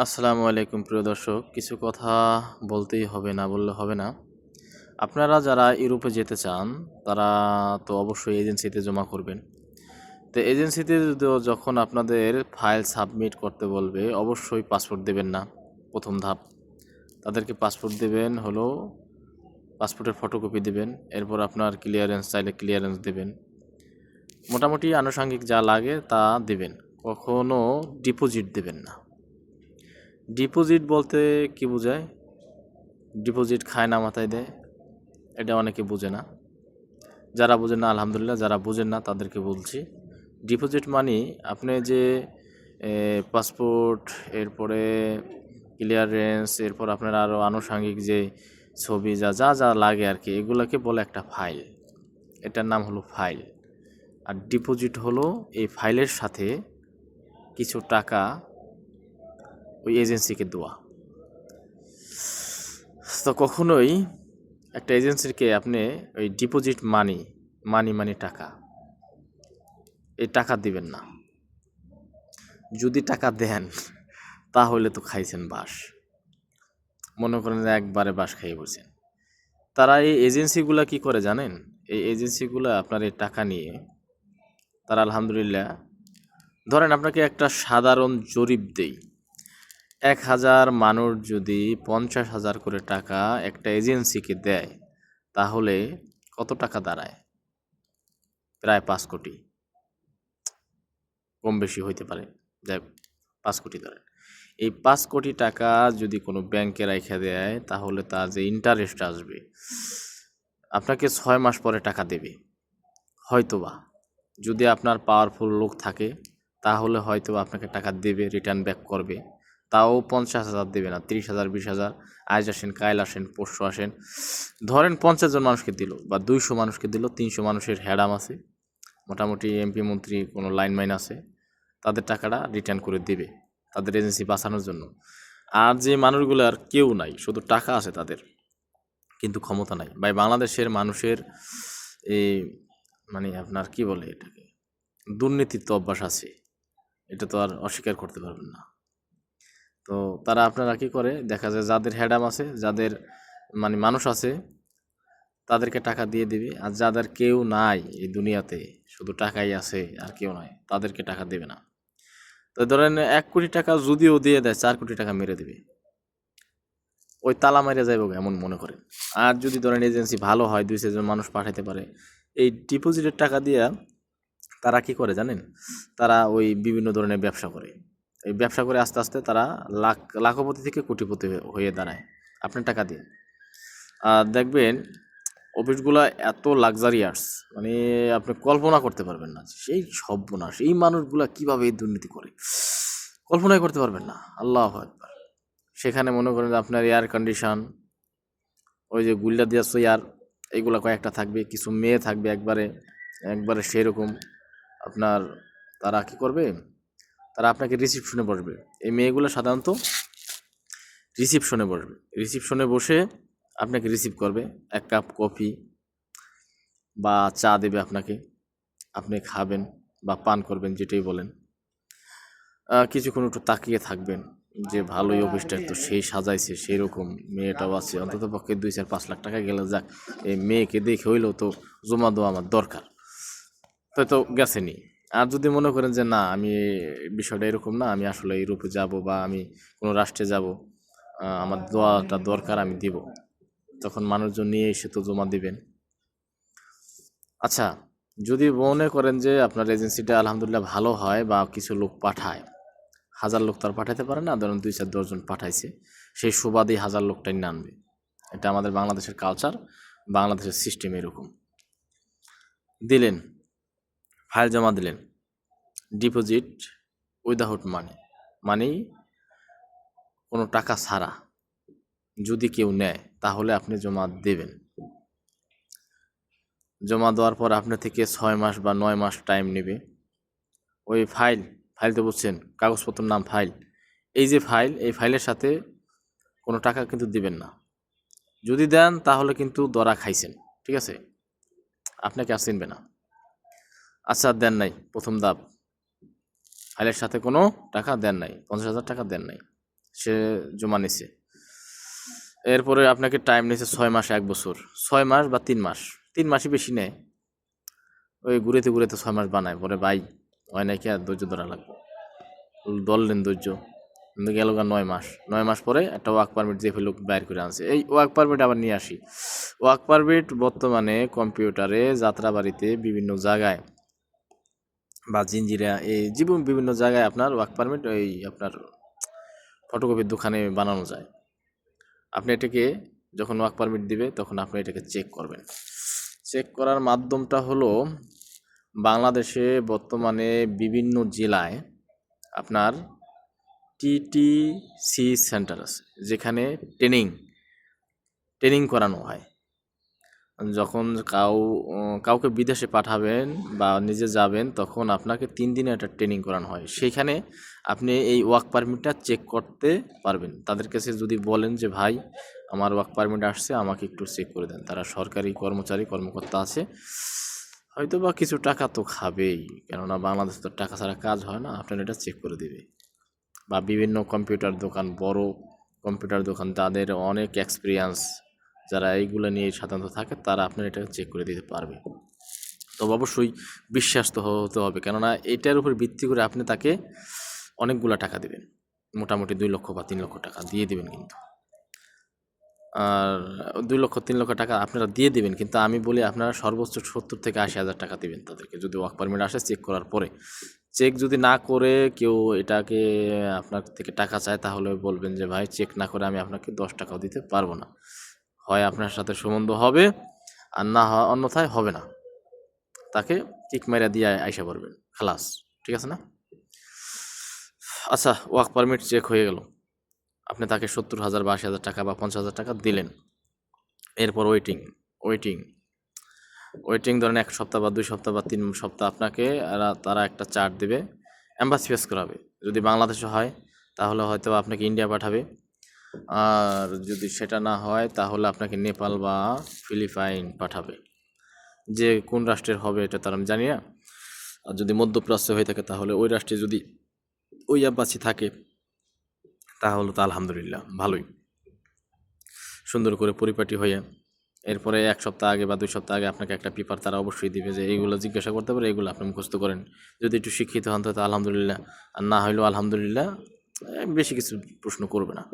আসসালামু আলাইকুম প্রিয় দর্শক, কিছু কথা বলতেই হবে, না বললে হবে না। আপনারা যারা ইউরোপে যেতে চান তারা তো অবশ্যই এজেন্সিতে জমা করবেন। তো এজেন্সিতে যখন আপনাদের ফাইল সাবমিট করতে বলবে অবশ্যই পাসপোর্ট দেবেন না। প্রথম ধাপ, তাদেরকে পাসপোর্ট দেবেন হলো, পাসপোর্টের ফটোকপি দেবেন, এরপর আপনার ক্লিয়ারেন্স চাইলে ক্লিয়ারেন্স দেবেন, মোটামুটি আনুষঙ্গিক যা লাগে তা দেবেন। কখনো ডিপোজিট দেবেন না। ডিপোজিট বলতে কি বোঝায়? ডিপোজিট খায় না মাথায় দেয়, এটা অনেকে বোঝে না। যারা বোঝেন না আলহামদুলিল্লাহ, যারা বোঝেন না তাদেরকে বলছি, ডিপোজিট মানি আপনি যে পাসপোর্ট, এরপরে ক্লিয়ারেন্স, এরপর আপনার আরও আনুষঙ্গিক যে ছবি যা যা যা লাগে আর কি, এগুলোকে বলে একটা ফাইল। এটার নাম হলো ফাইল। আর ডিপোজিট হলো এই ফাইলের সাথে কিছু টাকা ওই এজেন্সিকে দেওয়া। তো কখনোই একটা এজেন্সিকে আপনি ওই ডিপোজিট মানি টাকা, এই টাকা দিবেন না। যদি টাকা দেন তাহলে তো খাইছেন বাস, মনে করেন যে একবারে বাস খাইয়ে বলছেন। তারা এই এজেন্সিগুলা কি করে জানেন? এই এজেন্সিগুলা আপনার এই টাকা নিয়ে তারা আলহামদুলিল্লাহ, ধরেন আপনাকে একটা সাধারণ জরিপ দেই, 1,000 মানুষ যদি 50,000 করে টাকা একটা এজেন্সিকে দেয় তাহলে কত টাকা দাঁড়ায়? প্রায় 5 কোটি, কম বেশি হইতে পারে, যাই 5 কোটি ধরেন। এই 5 কোটি টাকা যদি কোনো ব্যাংকে রাইখা দেয় তাহলে তার যে ইন্টারেস্ট আসবে, আপনাকে 6 মাস পরে টাকা দেবে হয়তোবা। যদি আপনার পাওয়ারফুল লোক থাকে তাহলে হয়তো আপনাকে টাকা দেবে, রিটার্ন ব্যাক করবে। তাও 50,000 দেবে না, 30,000 20,000। আজ আসেন, কাল আসেন, পরশু আসেন, ধরেন 50 জন মানুষকে দিল বা 200 মানুষকে দিল, 300 মানুষের হ্যাডাম আছে, মোটামুটি এমপি মন্ত্রী কোনো লাইন মাইন আছে, তাদের টাকাটা রিটার্ন করে দিবে তাদের এজেন্সি বাঁচানোর জন্য। আর যে মানুষগুলো আর কেউ নাই, শুধু টাকা আছে তাদের, কিন্তু ক্ষমতা নাই। ভাই, বাংলাদেশের মানুষের এই মানে আপনার কি বলে এটাকে, দুর্নীতির তো অভ্যাস আছে, এটা তো আর অস্বীকার করতে পারবেন না। তো তারা আপনারা কি করে, দেখা যায় যাদের হ্যাডাম আছে, যাদের মানুষ আছে, তাদেরকে টাকা দিয়ে দিবে। আর যাদের কেউ নাই এই দুনিয়াতে, শুধু টাকাই আছে আর কেউ নাই, তাদেরকে টাকা দেবে না। তো ধরেন 1 কোটি টাকা যদিও দিয়ে দেয়, 4 কোটি টাকা মেরে দেবে, ওই তালা মারিয়া যাইব এমন মনে করেন। আর যদি ধরেন এজেন্সি ভালো হয়, 2-4 জন মানুষ পাঠাইতে পারে, এই ডিপোজিটের টাকা দিয়া তারা কি করে জানেন? তারা ওই বিভিন্ন ধরনের ব্যবসা করে। এই ব্যবসা করে আস্তে আস্তে তারা লাখপতি থেকে কোটিপতি হয়ে দাঁড়ায় আপনার টাকা দিয়ে। আর দেখবেন অফিসগুলা এত লাক্সারিয়াস, আপনি কল্পনা করতে পারবেন না, সেই সর্বনাশ। এই মানুষগুলা কিভাবে এই দুর্নীতি করে কল্পনাই করতে পারবেন না। আল্লাহু আকবার। সেখানে মনে করেন যে আপনার এয়ার কন্ডিশন, ওই যে গুল্লা দিয়া চেয়ার, এইগুলা কয়েকটা থাকবে, কিছু মেয়ে থাকবে একবারে একবারে সেরকম আপনার। তারা কি করবে? তারা আপনাকে রিসিপশনে বসবে। এই মেয়েগুলো সাধারণত রিসিপশনে বসবে, রিসিপশনে বসে আপনাকে রিসিভ করবে, 1 কাপ কফি বা চা দেবে আপনাকে, আপনি খাবেন বা পান করবেন, যেটাই বলেন। কিছুক্ষণ একটু তাকিয়ে থাকবেন যে ভালোই অফিসটা তো সেই সাজাইছে, সেই রকম মেয়েটাও আছে, অন্তত পক্ষে 2-4-5 লাখ টাকা গেলে যাক, এই মেয়েকে দেখে হইলেও তো জমা দেওয়া আমার দরকার, তো গেছেনি। আর যদি মনে করেন যে না, আমি বিষয়টা এরকম না, আমি আসলে ইউরোপে যাব বা আমি কোনো রাষ্ট্রে যাব, আমার দোয়াটা দরকার, আমি দিব, তখন মানুষজন নিয়ে এসে তো জমা দিবেন। আচ্ছা, যদি মনে করেন যে আপনার এজেন্সিটা আলহামদুলিল্লাহ ভালো হয় বা কিছু লোক পাঠায়, 1000 লোক তার পাঠাতে পারে না, ধরুন 2-4-10 জন পাঠাইছে, সেই সুবাদেই 1000 লোকটাই নানবে। এটা আমাদের বাংলাদেশের কালচার, বাংলাদেশের সিস্টেম এরকম। দিলেন, ফাইল জমা দিলেন, ডিপোজিট উইদাউট মানি, মানে কোনো টাকা ছাড়া যদি কেউ নেয় তাহলে আপনি জমা দেবেন। জমা দেওয়ার পর আপনার থেকে 6 মাস বা 9 মাস টাইম নেবে। ওই ফাইল তো বুঝছেন, কাগজপত্রের নাম ফাইল। এই যে ফাইল, এই ফাইলের সাথে কোনো টাকা কিন্তু দিবেন না। যদি দেন তাহলে কিন্তু ধরা খাইছেন, ঠিক আছে? আপনাকে আর চিনবে না। আচ্ছা, দেন নাই, প্রথম ধাপ, ফাইলের সাথে কোনো টাকা দেন নাই, 50,000 টাকা দেন নাই, সে জমা নিছে, এরপরে আপনাকে টাইম নিয়েছে 6 মাস 1 বছর, 6 মাস বা 3 মাস, 3 মাসই বেশি নেয়, ওই ঘুরেতে ঘুরেতে 6 মাস বানায়, পরে ভাই হয় নাকি আর ধৈর্য ধরা লাগবে, ধরলেন ধৈর্য, কিন্তু গেল 9 মাস, 9 মাস পরে একটা ওয়ার্ক পারমিট দিয়ে ফেলে বাইর করে আনছে। এই ওয়ার্ক পারমিট আবার নিয়ে আসি, ওয়ার্ক পারমিট বর্তমানে কম্পিউটারে, যাত্রাবাড়িতে, বিভিন্ন জায়গায় বা জিঞ্জিরা, এই জীবন বিভিন্ন জায়গায় আপনার ওয়ার্ক পারমিট ওই আপনার ফটোকপির দোকানে বানানো যায়। আপনি এটাকে যখন ওয়ার্ক পারমিট দিবে তখন আপনি এটাকে চেক করবেন। চেক করার মাধ্যমটা হলো, বাংলাদেশে বর্তমানে বিভিন্ন জেলায় আপনার টিটিসি সেন্টার আছে, যেখানে ট্রেনিং করানো হয়। যখন কাউকে বিদেশে পাঠাবেন বা নিজে যাবেন, তখন আপনাকে 3 দিনে একটা ট্রেনিং করানো হয়। সেইখানে আপনি এই ওয়ার্ক পারমিটটা চেক করতে পারবেন। তাদের কাছে যদি বলেন যে ভাই আমার ওয়ার্ক পারমিট আসছে, আমাকে একটু চেক করে দেন, তারা সরকারি কর্মকর্তা আছে, হয়তো বা কিছু টাকা তো খাবেই, কেননা বাংলাদেশে তো টাকা ছাড়া কাজ হয় না, আপনার এটা চেক করে দেবে। বা বিভিন্ন কম্পিউটার দোকান, বড় কম্পিউটার দোকান, তাদের অনেক এক্সপিরিয়েন্স, যারা এইগুলো নিয়ে সাধারণত থাকে, তারা আপনার এটা চেক করে দিতে পারবে। তবে অবশ্যই বিশ্বাস তো হতে হবে, কেননা এটার উপর ভিত্তি করে আপনি তাকে অনেকগুলো টাকা দেবেন, মোটামুটি 2 লক্ষ বা 3 লক্ষ টাকা দিয়ে দেবেন কিন্তু। আর 2 লক্ষ 3 লক্ষ টাকা আপনারা দিয়ে দেবেন, কিন্তু আমি বলি আপনারা সর্বোচ্চ 70 থেকে 80 হাজার টাকা দেবেন তাদেরকে, যদি ওয়ার্ক পারমিট আসে চেক করার পরে। চেক যদি না করে কেউ এটাকে আপনার থেকে টাকা চায়, তাহলে বলবেন যে ভাই চেক না করে আমি আপনাকে 10 টাকাও দিতে পারবো না, হয় আপনার সাথে সম্বন্ধ হবে আর না অন্যথায় হবে না, তাকে কিক মাইরা দিয়ে আইসা পড়বেন, খালাস, ঠিক আছে না? আচ্ছা, ওয়ার্ক পারমিট চেক হয়ে গেল, আপনি তাকে 70,000 বা 80,000 টাকা বা 50,000 টাকা দিলেন। এরপর ওয়েটিং ধরেন 1 সপ্তাহ বা 2 সপ্তাহ বা 3 সপ্তাহ, আপনাকে তারা একটা চার্ট দেবে, এম্বাসি ফেস করাবে। যদি বাংলাদেশে হয় তাহলে হয়তো আপনাকে ইন্ডিয়া পাঠাবে, আর যদি সেটা না হয় তাহলে আপনাকে নেপাল বা ফিলিপাইন পাঠাবে। যে কোন রাষ্ট্রের হবে এটা তার আমি জানি না। আর যদি মধ্যপ্রাচ্যে হয়ে থাকে তাহলে ওই রাষ্ট্রে যদি ওই এম্বাসি থাকে তাহলে তো আলহামদুলিল্লাহ ভালোই, সুন্দর করে পরিপাটি হয়ে এরপরে 1 সপ্তাহ আগে বা 2 সপ্তাহ আগে আপনাকে একটা পেপার তারা অবশ্যই দিবে, যে এইগুলো জিজ্ঞাসা করতে পারে, এগুলো আপনি মুখস্থ করেন। যদি একটু শিক্ষিত হন তো আলহামদুলিল্লাহ, আর না হইলেও আলহামদুলিল্লাহ, বেশি কিছু প্রশ্ন করবে না।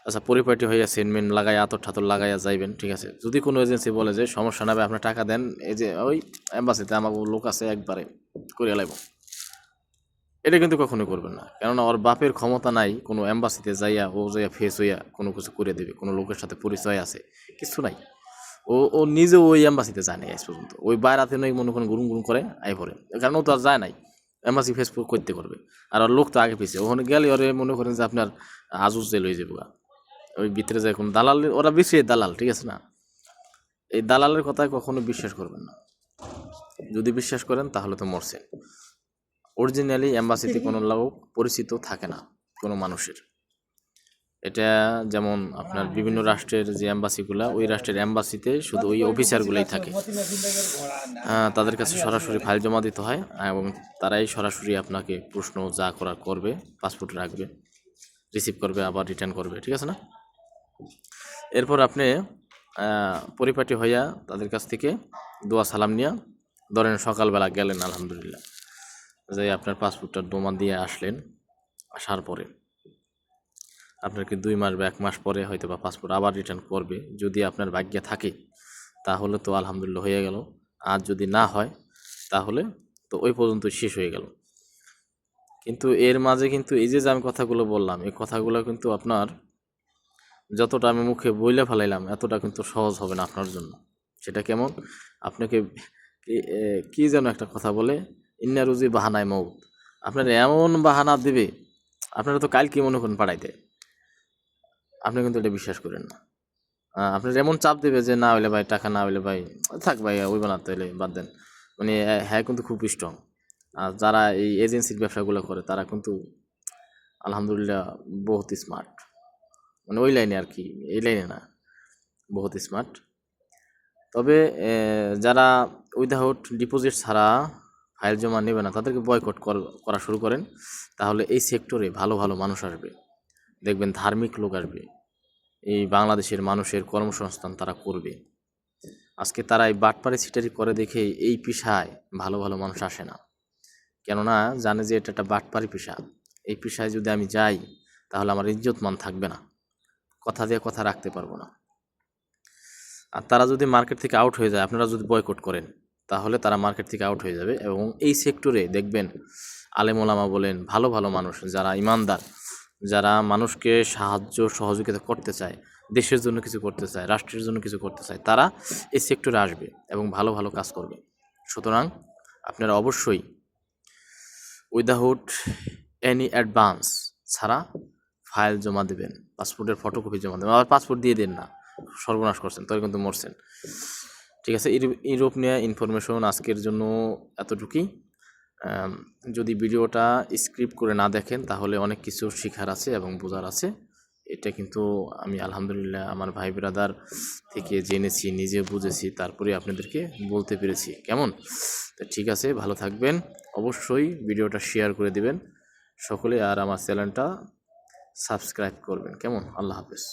আচ্ছা, পরিপাটি হয়ে সেন্টমেন্ট লাগাই আতর ঠাতর লাগাইয়া যাইবেন, ঠিক আছে? যদি কোনো এজেন্সি বলে যে সমস্যা না, আপনার টাকা দেন, এই যে ওই এম্বাসিতে আমার লোক আছে, একবারে করে লাইব, এটা কিন্তু কখনোই করবেন না, কেননা ওর বাপের ক্ষমতা নাই কোনো এম্বাসিতে যাইয়া ফেস হইয়া কোনো কিছু করে দেবে, কোনো লোকের সাথে পরিচয় আছে কিছু নাই। ও নিজেও ওই এম্বাসিতে যায় নাই আজ পর্যন্ত, ওই বাইরাতে নয় মনে করেন গুরুম গুরুম করে আই পড়ে, কারণ ও তো আর যায় নাই এম্বাসি ফেস করতে করবে। আর ওর লোক তো আগে পিছিয়ে, ওখানে গেলে ওরে মনে করেন যে আপনার আজুজ জেল হয়ে যাবে, ওই ভিতরে যায় কোনো দালাল, ওরা বেশি দালাল, ঠিক আছে না? এই দালালের কথায় কখনো বিশ্বাস করবেন না, যদি বিশ্বাস করেন তাহলে তো মরছেন। অরিজিনালি এম্বাসিতে কোনো লোক পরিচিত থাকে না কোনো মানুষের, এটা যেমন আপনার বিভিন্ন রাষ্ট্রের যে এম্বাসিগুলো, ওই রাষ্ট্রের এম্বাসিতে শুধু ওই অফিসারগুলোই থাকে, তাদের কাছে সরাসরি ফাইল জমা দিতে হয়, এবং তারাই সরাসরি আপনাকে প্রশ্ন যা করার করবে, পাসপোর্ট রাখবে, রিসিভ করবে, আবার রিটার্ন করবে, ঠিক আছে না? এরপর আপনি পরিপাটি হইয়া তাদের কাছ থেকে দোয়া সালাম নিয়ে, ধরেন সকালবেলা গেলেন আলহামদুলিল্লাহ, যে আপনার পাসপোর্টটা জমা দিয়ে আসলেন, আসার পরে আপনাকে 2 মাস বা 1 মাস পরে হয়তো বা পাসপোর্ট আবার রিটার্ন করবে, যদি আপনার ভাগ্যে থাকে তাহলে তো আলহামদুলিল্লাহ হয়ে গেল, আর যদি না হয় তাহলে তো ওই পর্যন্ত শেষ হয়ে গেল। কিন্তু এর মাঝে কিন্তু এই যে আমি কথাগুলো বললাম, এই কথাগুলো কিন্তু আপনার যতটা আমি মুখে বইলে ফেলাইলাম এতটা কিন্তু সহজ হবে না আপনার জন্য। সেটা কেমন? আপনাকে কি যেন একটা কথা বলে, ইন্না রুজি বাহানায় মৌত, আপনার এমন বাহানা দেবে, আপনারা তো কাল কি মনে করেন পাঠাইতে, আপনি কিন্তু এটা বিশ্বাস করেন না। আপনার এমন চাপ দেবে যে না হইলে ভাই, টাকা না হইলে ভাই থাক ভাই, ওই বানাতে হইলে বাদ দেন, মানে হ্যাঁ কিন্তু খুব স্ট্রং। আর যারা এই এজেন্সির ব্যবসাগুলো করে তারা কিন্তু আলহামদুলিল্লাহ বহুত স্মার্ট, মানে ওই লাইনে আর কি, এই লাইনে না, বহুত স্মার্ট। তবে যারা উইদাউট ডিপোজিট ছাড়া ফাইল জমা নেবে না, তাদেরকে বয়কট করা শুরু করেন, তাহলে এই সেক্টরে ভালো ভালো মানুষ আসবে, দেখবেন ধার্মিক লোক আসবে, এই বাংলাদেশের মানুষের কর্মসংস্থান তারা করবে। আজকে তারা এই বাটপারি ছিটারি করে দেখে এই পেশায় ভালো ভালো মানুষ আসে না, কেননা জানে যে এটা একটা বাটপারি পেশা। এই পেশায় যদি আমি যাই তাহলে আমার ইজ্জতমান থাকবে না, কথা দিয়ে কথা রাখতে পারবো না। আর তারা যদি মার্কেট থেকে আউট হয়ে যায়, আপনারা যদি বয়কট করেন, তাহলে তারা মার্কেট থেকে আউট হয়ে যাবে। এবং এই সেক্টরে দেখবেন আলেম ওলামা বলেন, ভালো ভালো মানুষ যারা ইমানদার, যারা মানুষকে সাহায্য সহযোগিতা করতে চায়, দেশের জন্য কিছু করতে চায়, রাষ্ট্রের জন্য কিছু করতে চায়, তারা এই সেক্টরে আসবে এবং ভালো ভালো কাজ করবে। সুতরাং আপনারা অবশ্যই উইদাউট এনি অ্যাডভান্স ছাড়া ফাইল জমা দেবেন, পাসপোর্টের ফটোকপি জমা দেবেন। আবার পাসপোর্ট দিয়ে দেন না, সর্বনাশ করছেন, তবে কিন্তু মরছেন। ঠিক আছে, ইউরোপ নিয়ে ইনফরমেশন আজকের জন্য এতটুকুই। যদি ভিডিওটা স্ক্রিপ্ট করে না দেখেন তাহলে অনেক কিছু শেখার আছে এবং বোঝার আছে। এটা কিন্তু আমি আলহামদুলিল্লাহ আমার ভাই ব্রাদার থেকে জেনেছি, নিজে বুঝেছি, তারপরে আপনাদেরকে বলতে পেরেছি। কেমন? তো ঠিক আছে, ভালো থাকবেন, অবশ্যই ভিডিওটা শেয়ার করে দিবেন সকলে, আর আমার চ্যানেলটা সাবস্ক্রাইব করবেন। কেমন? আল্লাহ হাফেজ।